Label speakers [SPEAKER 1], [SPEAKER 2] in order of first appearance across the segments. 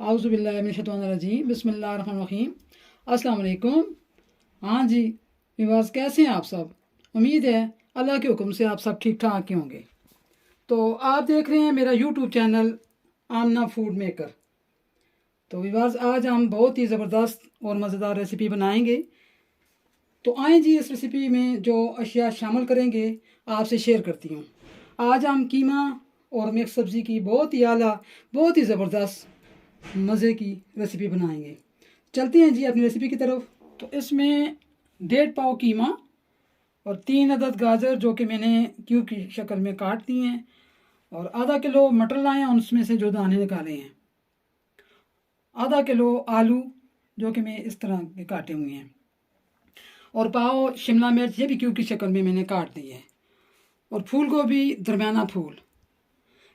[SPEAKER 1] आउज़ुबिल्लाहिमिनश्शैतानिर्रजीम बिस्मिल्लाहिर्रहमानिर्रहीम। अस्सलाम वालेकुम। हाँ जी विवास, कैसे हैं आप सब? उम्मीद है अल्लाह के हुक्म से आप सब ठीक ठाक ही होंगे। तो आप देख रहे हैं मेरा यूट्यूब चैनल आमना फूड मेकर। तो विवास, आज हम बहुत ही ज़बरदस्त और मज़ेदार रेसिपी बनाएंगे। तो आए जी, इस रेसिपी में जो अशिया शामिल करेंगे आपसे शेयर करती हूँ। आज हम कीमा और मिक्स सब्ज़ी की बहुत ही आला, बहुत ही ज़बरदस्त मज़े की रेसिपी बनाएंगे। चलते हैं जी अपनी रेसिपी की तरफ। तो इसमें 1.5 पाव कीमा और 3 अदद गाजर जो कि मैंने क्यूब की शक्ल में काट दिए हैं, और आधा किलो मटर लाए हैं, उसमें से जो दाने निकाले हैं। आधा किलो आलू जो कि मैं इस तरह के काटे हुए हैं, और पाव शिमला मिर्च, ये भी क्यूब की शक्ल में मैंने काट दी है। और फूल गोभी दरमियाना फूल,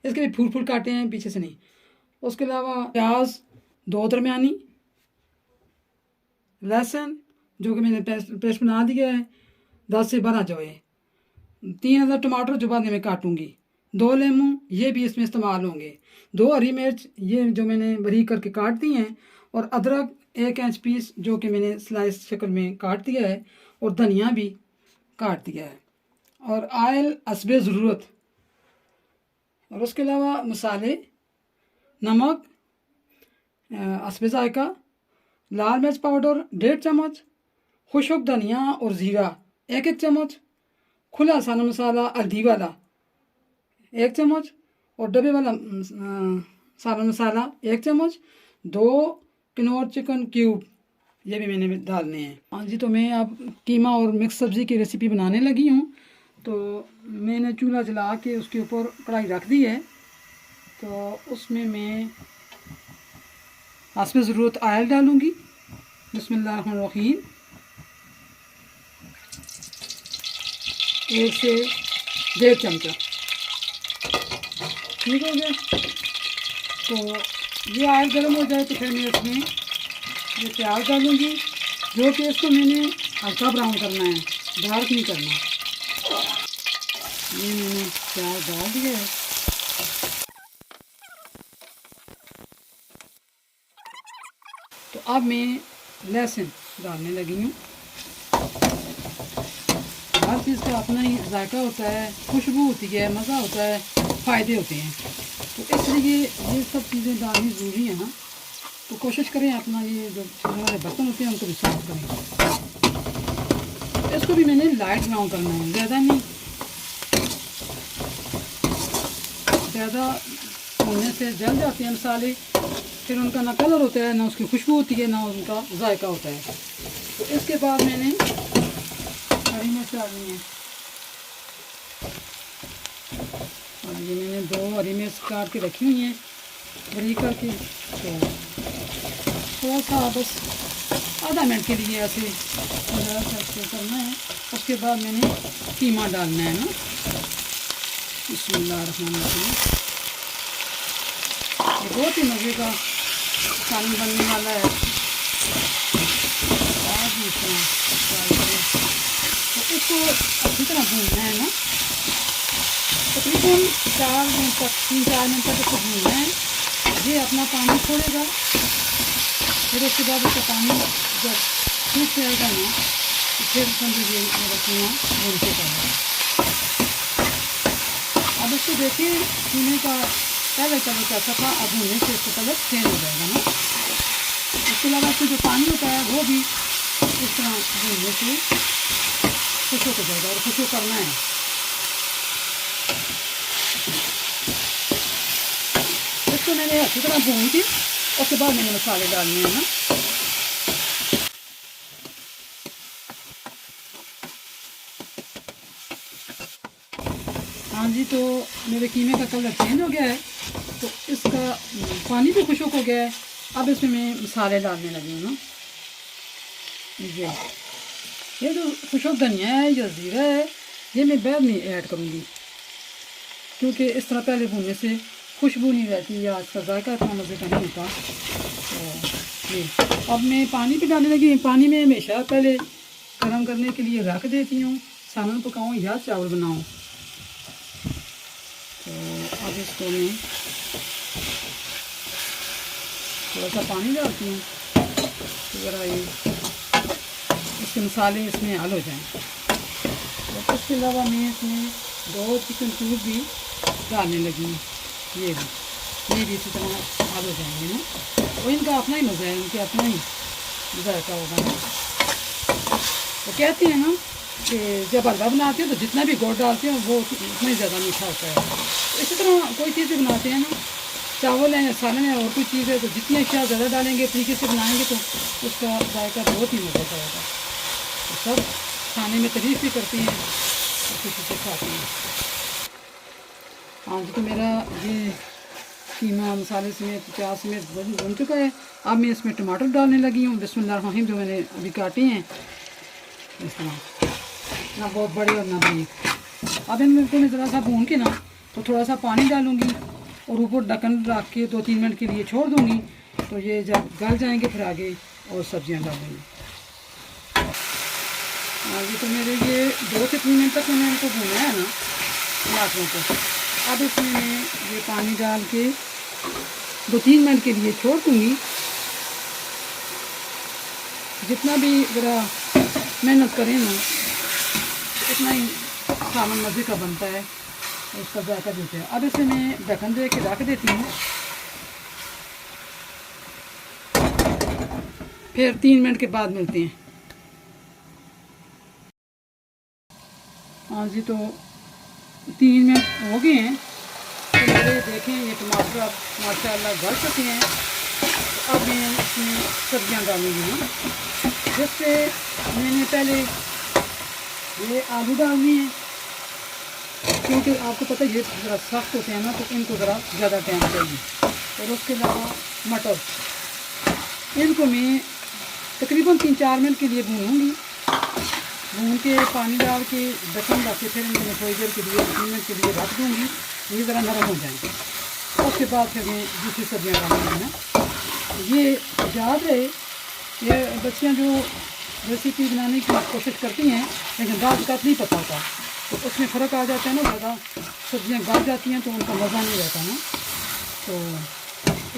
[SPEAKER 1] इसके भी फूल फूल काटे हैं, पीछे से नहीं। उसके अलावा प्याज 2 दरमियानी, लहसुन जो कि मैंने पेस्ट बना दिया है 10 से 12 जो है, 3 अदद टमाटर जो बाद में मैं काटूंगी, 2 लेमू ये भी इसमें इस्तेमाल होंगे, 2 हरी मिर्च ये जो मैंने बारीक करके काट दी हैं, और अदरक 1 इंच पीस जो कि मैंने स्लाइस शक्ल में काट दिया है, और धनिया भी काट दिया है, और आयल हस्बे ज़रूरत। और उसके अलावा मसाले, नमक हस्बे ज़ायका, लाल मिर्च पाउडर 1.5 चम्मच, खुशक धनिया और ज़ीरा 1-1 चम्मच, खुला सना मसाला हल्दी वाला 1 चम्मच, और डब्बे वाला साबुत मसाला 1 चम्मच, 2 किनोर चिकन क्यूब ये भी मैंने डालने हैं। हाँ जी, तो मैं अब कीमा और मिक्स सब्ज़ी की रेसिपी बनाने लगी हूँ। तो मैंने चूल्हा जला के उसके ऊपर कढ़ाई रख दी है। तो उसमें मैं हस्बे ज़रूरत आयल डालूँगी। बिस्मिल्लाहिर्रहमानिर्रहीम। 1 से 1.5 चमचा, ठीक हो गया। तो ये आयल गर्म हो जाए तो फिर मैं इसमें ये प्याज डालूँगी, जो कि इसको मैंने हल्का ब्राउन करना है, डार्क नहीं करना। ये मैंने प्याज डाल दिया है। तो अब मैं लहसुन डालने लगी हूँ। हर चीज़ का अपना ही जायका होता है, खुशबू होती है, मज़ा होता है, फ़ायदे होते हैं। तो इसलिए ये सब चीज़ें डालनी ज़रूरी है ना। तो कोशिश करें अपना ये जो छोटे वाले बर्तन होते हैं उनको भी साफ करें। इसको भी मैंने लाइट ब्राउन करना है, ज़्यादा नहीं। ज़्यादा होने से जल जाते हैं मसाले, फिर उनका ना कलर होता है, ना उसकी खुशबू होती है, ना उनका जायका होता है। तो इसके बाद मैंने हरी मिर्च डालनी है, और ये मैंने 2 हरी मिर्च काट के रखी हुई हैं बारीक करके। तो थोड़ा सा बस आधा मिनट के लिए ऐसे करना है। उसके बाद मैंने कीमा डालना है ना। बिस्मिल्लाहिर्रहमानिर्रहीम। ये बहुत ही मज़े का खाना बनने वाला है। तो इसको अच्छी तरह भूनना है ना, तकरीबन 4 मिनट तक, 3-4 मिनट तक इसको भूनना है। ये अपना पानी छोड़ेगा, फिर उसके बाद उसका पानी जब सूख जाएगा ना, तो फिर समझिए मेरा कीमा भून के जाएगा। अब इसको देखिए, कीमे का पहले कलर कैसा था, अब भूनने से इसका कलर चेंज हो जाएगा ना। इसके अलावा इसमें जो पानी होता है वो भी इस तरह भूनने से खुशक हो जाएगा, और खुशक करना है। इसको मैंने अच्छी तरह भून के उसके बाद मैंने मसाले डालने हैं ना। हाँ जी, तो मेरे कीमे का कलर चेंज हो गया है, तो इसका पानी भी खुशक हो गया है। अब इसमें मैं मसाले डालने लगी हूँ ना। ये जो खुशक धनिया है या ज़ीरा है, ये मैं बाद में ऐड करूँगी, क्योंकि इस तरह पहले भूनने से खुशबू नहीं रहती या इसका जायका इतना मज़े का नहीं होता। तो ये अब मैं पानी भी डालने लगी। पानी में हमेशा पहले गर्म करने के लिए रख देती हूँ, सालन पकाऊँ या चावल बनाऊँ। तो अब इसको मैं थोड़ा सा पानी डालती हूँ तो ज़रा ये इसके मसाले इसमें हल हो जाएँ। और इसके अलावा मैं इसमें 2 चिकन क्यूब भी डालने लगी हूँ। ये भी इसी तरह हल हो जाएंगे ना, और इनका अपना ही मज़ा है, इनके अपना ही जायका होगा ना। तो कहते हैं ना कि जब हलवा बनाते हो तो जितना भी गुड़ डालते हो वो उतना ही ज़्यादा मीठा होता है। तो इसी तरह कोई चीज़ भी बनाते हैं ना, चावल है, सालन है और कोई चीज़ है, तो जितनी अशिया ज़्यादा डालेंगे, तरीके से बनाएंगे तो उसका जायका बहुत ही मज़े का होगा। तो सब खाने में तारीफ़ भी करती हैं और खुशी से खाती हैं। हाँ जी, तो मेरा ये कीमा मसाले समेत प्याज समेत बन चुका है। अब मैं इसमें टमाटर डालने लगी हूँ। बिस्मिल्लाहिर्रहमानिर्रहीम, जो मैंने अभी काटे हैं इस तरह, ना बहुत बड़े और ना बारीक। अब इनको मैं ज़रा सा भून के ना तो थोड़ा सा पानी डालूँगी और ऊपर ढक्कन रख के 2-3 मिनट के लिए छोड़ दूँगी। तो ये जब गल जाएंगे फिर आगे और सब्जियाँ डालूँगी। आगे तो मेरे ये 2 से 3 मिनट तक मैंने इनको भूना है ना टमाटरों को। अब इसमें मैं ये पानी डाल के 2-3 मिनट के लिए छोड़ दूँगी। जितना भी ज़रा मेहनत करें ना इतना ही खाना मज़े का बनता है, उसका जायका देते हैं। अब इसे मैं ढक्कन दे के रख देती हूँ, फिर 3 मिनट के बाद मिलते हैं। हाँ जी, तो 3 मिनट हो गए हैं। तो मेरे देखें ये टमाटर अब माशाल्लाह गल चुके हैं। तो अब मैं इसमें सब्जियाँ डालूँगी ना, जिससे मैंने पहले ये आलू डालने हैं, क्योंकि आपको पता है ये ज़रा सख्त होते हैं ना, तो इनको ज़रा ज़्यादा टाइम चाहिए। और उसके अलावा मटर, इनको मैं तकरीबन 3-4 मिनट के लिए भूनूँगी। भून के पानी डाल के ढक्कन रख के फिर इनको थोड़ी देर के लिए 3 मिनट के लिए रख दूँगी, ये ज़रा नरम हो जाएंगे। उसके बाद फिर मैं दूसरी सब्जियाँ डालूँगी ना। ये याद रहे, ये बच्चियाँ जो रेसिपी बनाने की कोशिश करती हैं लेकिन दाल का नहीं पता होता, तो उसमें फ़र्क आ जाता है ना, ज़्यादा सब्जियाँ गल जाती हैं तो उनका मज़ा नहीं रहता ना। तो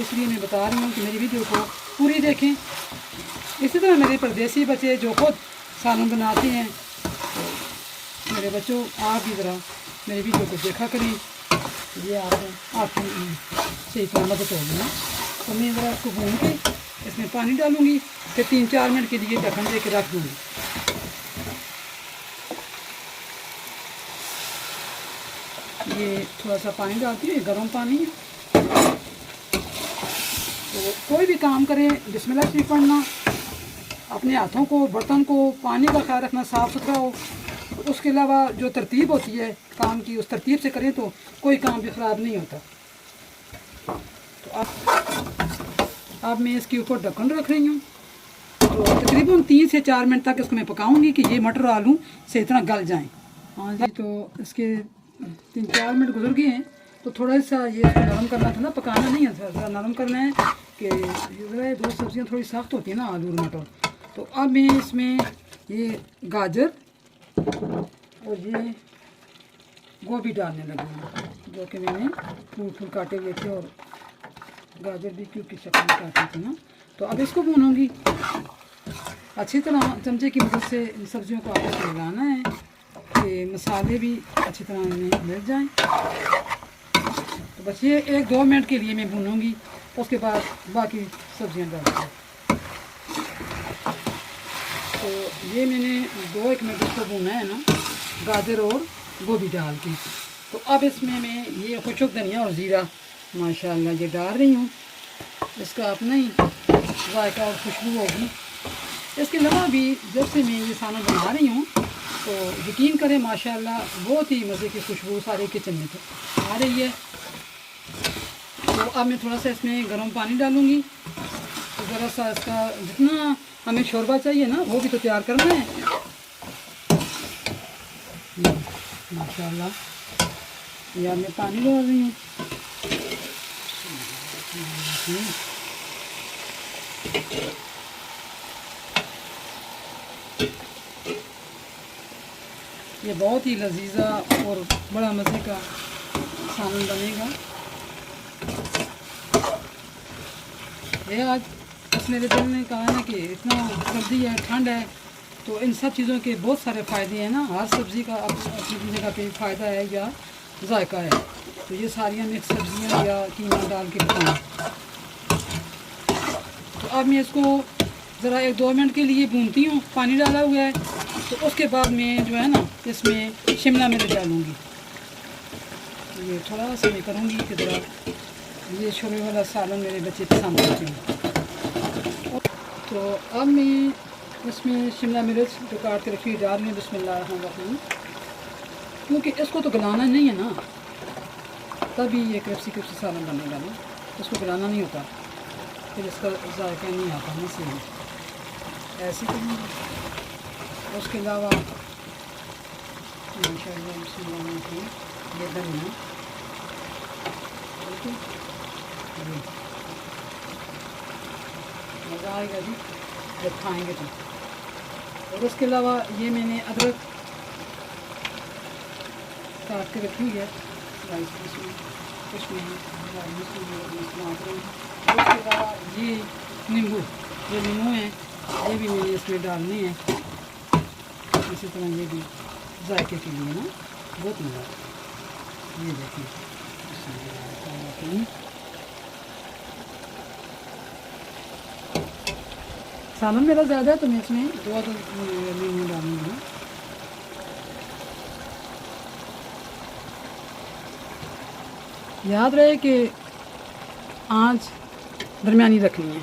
[SPEAKER 1] इसलिए मैं बता रही हूँ कि मेरी वीडियो को पूरी देखें। इसी तरह मेरे परदेसी बच्चे जो खुद सालन बनाते हैं, तो मेरे बच्चों आप भी ज़रा मेरी वीडियो को देखा करें, ये आपकी सही तरह मदद होगी ना। तो मैं ज़रा उसको भून के इसमें पानी डालूँगी, फिर 3-4 मिनट के लिए ढक्कन दे के रख दूँगी। ये थोड़ा सा पानी डालती हूँ, गर्म पानी है। तो कोई भी काम करें बिस्मिल्लाह से पढ़ना, अपने हाथों को, बर्तन को, पानी का ख्याल रखना साफ़ सुथरा हो। उसके अलावा जो तरतीब होती है काम की, उस तरतीब से करें तो कोई काम भी ख़राब नहीं होता। तो अब मैं इसके ऊपर ढक्कन रख रही हूँ। तो तकरीबन 3 से 4 मिनट तक इसको मैं पकाऊंगी कि ये मटर आलू से इतना गल जाएं। हाँ जी, तो इसके 3-4 मिनट गुजर गए हैं। तो थोड़ा सा ये नरम करना था ना, पकाना नहीं है, थोड़ा नरम करना है कि ज़रा 2 सब्जियाँ थोड़ी सख्त होती है ना, आलू और मटर। तो अब मैं इसमें ये गाजर और ये गोभी डालने लगी हूँ, जो कि मैंने फूल काटे हुए थे, और गाजर भी क्यूब की शक्ल में काटी थी ना। तो अब इसको भूनूंगी अच्छी तरह, चमचे की मदद से इन सब्जियों को आपस में मिलाना है कि मसाले भी अच्छी तरह इनमें मिल जाएं। तो बस ये 1-2 मिनट के लिए मैं भूनूंगी, उसके बाद बाकी सब्जियां डालूंगी। तो ये मैंने 2-1 मिनट इसको भूना है ना, गाजर और गोभी डाल के। तो अब इसमें मैं ये खुशक धनिया और ज़ीरा माशाल्लाह ये डाल रही हूँ। इसका अपना ही जायका और खुशबू होगी। इसके अलावा भी जब से मैं ये खाना बना रही हूँ तो यकीन करें माशाल्लाह बहुत ही मज़े की खुशबू सारे किचन में तो आ रही है। तो अब मैं थोड़ा सा इसमें गर्म पानी डालूँगी। तो ज़रा सा इसका जितना हमें शोरबा चाहिए ना वो भी तो तैयार करना है। माशाल्लाह यार मैं पानी डाल रही हूँ। ये बहुत ही लजीजा और बड़ा मज़े का सालन बनेगा। ये आज बस मेरे दिल ने कहा ना कि इतना सर्दी है, ठंड है, तो इन सब चीज़ों के बहुत सारे फ़ायदे हैं ना। हर सब्ज़ी का अपनी जगह पे फ़ायदा है या जायका है। तो ये सारियाँ मिक्स सब्ज़ियाँ या कीमा डाल के बनाऊँ। तो अब मैं इसको ज़रा 1-2 मिनट के लिए भूनती हूँ। पानी डाला हुआ है, तो उसके बाद मैं जो है ना इसमें शिमला मिर्च डालूँगी। ये थोड़ा सा मैं करूँगी कि ज़रा ये छोले वाला सालन मेरे बच्चे पसंद करते हैं। तो अब मैं इसमें शिमला मिर्च जो काट के रखी डाल में बिस्मिल्लाहिर्रहमानिर्रहीम, क्योंकि इसको तो गलाना नहीं है ना, तभी ये क्रिप्सी सालन बनेगा ना। इसको गलाना नहीं होता, फिर इसका जायका नहीं आता ना सही। ऐसे करेंगे। उसके अलावा माशाअल्लाह बिस्मिल्लाहिर्रहमानिर्रहीम ये धनिया, मज़ा आएगा जी जब खाएंगे तो। और उसके अलावा ये मैंने अदरक काट के रखी है, उसके अलावा ये नींबू हैं, ये भी मैंने इसमें डालने हैं। इसी तरह ये भी जायके के लिए ना बहुत मज़ा। ये देखें सालन मेरा ज़्यादा है, तो मैं इसमें 2 नींबू डालूँगी। याद रहे कि आँच दरमियानी रखनी है,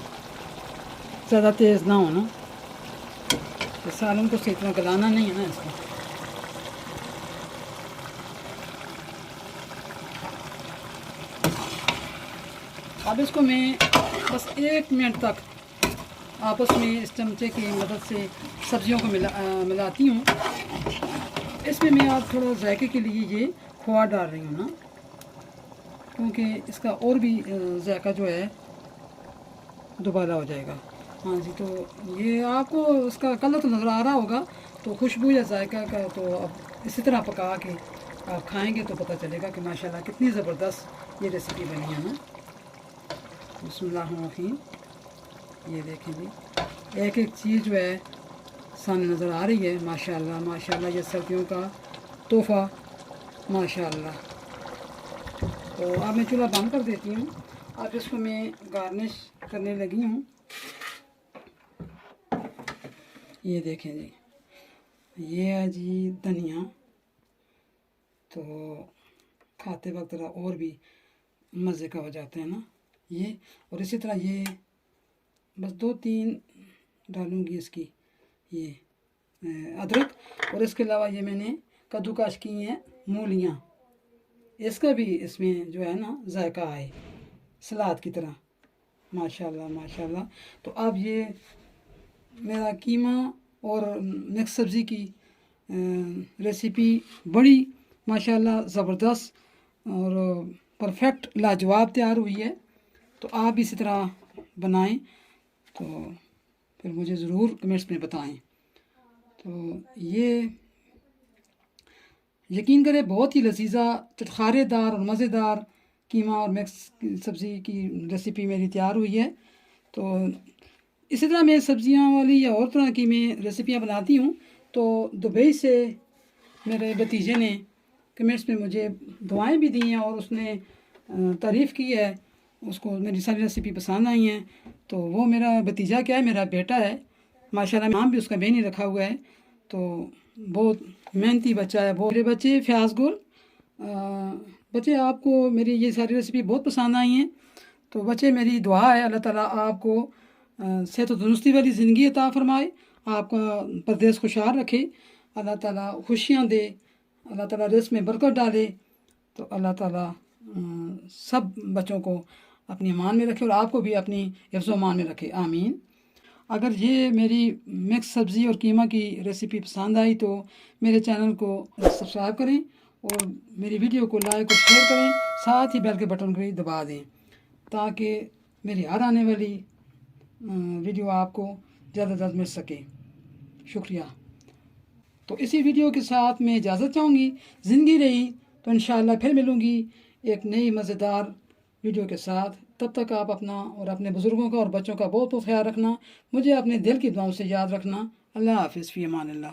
[SPEAKER 1] ज़्यादा तेज़ ना हो ना। तो सालन को सही तरह गलाना नहीं है ना इसको। अब इसको मैं बस 1 मिनट तक आपस में इस चमचे की मदद से सब्जियों को मिलाती हूँ। इसमें मैं आज थोड़ा जायके के लिए ये खोआ डाल रही हूँ ना, क्योंकि इसका और भी जायका जो है दोबारा हो जाएगा। हाँ जी, तो ये आपको उसका कलर तो नज़र आ रहा होगा, तो खुशबू या जायका का तो अब इसी तरह पका के आप खाएंगे तो पता चलेगा कि माशाल्लाह कितनी ज़बरदस्त ये रेसिपी बनी है ना। बिस्मिल्लाहिर्रहमानिर्रहीम। ये देखें जी, एक एक चीज़ जो है सामने नज़र आ रही है। माशाल्लाह माशाल्लाह, ये सर्दियों का तोहफ़ा माशाल्लाह। तो अब मैं चूल्हा बंद कर देती हूँ। अब इसको मैं गार्निश करने लगी हूँ। ये देखें जी, ये है जी धनिया, तो खाते वक्त और भी मज़े का हो जाते हैं ना ये। और इसी तरह ये बस 2-3 डालूँगी इसकी ये अदरक। और इसके अलावा ये मैंने कद्दूकश की हैं मूलियाँ, इसका भी इसमें जो है ना जायका आए सलाद की तरह। माशाल्लाह माशाल्लाह। तो अब ये मेरा कीमा और मिक्स सब्ज़ी की रेसिपी बड़ी माशाल्लाह ज़बरदस्त और परफेक्ट लाजवाब तैयार हुई है। तो आप इसी तरह बनाएं, तो फिर मुझे ज़रूर कमेंट्स में बताएं। तो ये यकीन करें बहुत ही लजीज़ा, चटखारेदार और मज़ेदार कीमा और मिक्स सब्ज़ी की रेसिपी मेरी तैयार हुई है। तो इसी तरह मैं सब्ज़ियाँ वाली या और तरह की मैं रेसिपियाँ बनाती हूँ। तो दुबई से मेरे भतीजे ने कमेंट्स में मुझे दुआएं भी दी हैं और उसने तारीफ़ की है, उसको मेरी सारी रेसिपी पसंद आई हैं। तो वो मेरा भतीजा क्या है, मेरा बेटा है माशाल्लाह, नाम भी उसका बेनी रखा हुआ है। तो बहुत मेहनती बच्चा है वो। मेरे बच्चे फ़याज़ गुल, बच्चे आपको मेरी ये सारी रेसिपी बहुत पसंद आई हैं। तो बच्चे मेरी दुआ है अल्लाह ताला आपको सेहत और तंदुरुस्ती वाली ज़िंदगी अता फ़रमाए, आपका परदेस खुशहाल रखे, अल्लाह ताला खुशियाँ दे, अल्लाह ताला रिज़्क़ में बरकत डाले। तो अल्लाह ताला सब बच्चों को अपनी अमान में रखे और आपको भी अपनी हिफ्ज़ व अमान में रखे, आमीन। अगर ये मेरी मिक्स सब्ज़ी और कीमा की रेसिपी पसंद आई तो मेरे चैनल को सब्सक्राइब करें और मेरी वीडियो को लाइक और शेयर करें, साथ ही बेल के बटन को भी दबा दें ताकि मेरी हर आने वाली वीडियो आपको ज़्यादा से ज़्यादा मिल सके। शुक्रिया। तो इसी वीडियो के साथ मैं इजाज़त चाहूँगी। ज़िंदगी रही तो इंशाअल्लाह फिर मिलूँगी एक नई मज़ेदार वीडियो के साथ। तब तक आप अपना और अपने बुज़ुर्गों का और बच्चों का बहुत बहुत ख्याल रखना। मुझे अपने दिल की दुआओं से याद रखना। अल्लाह हाफ़िज़, फ़ी अमान अल्लाह।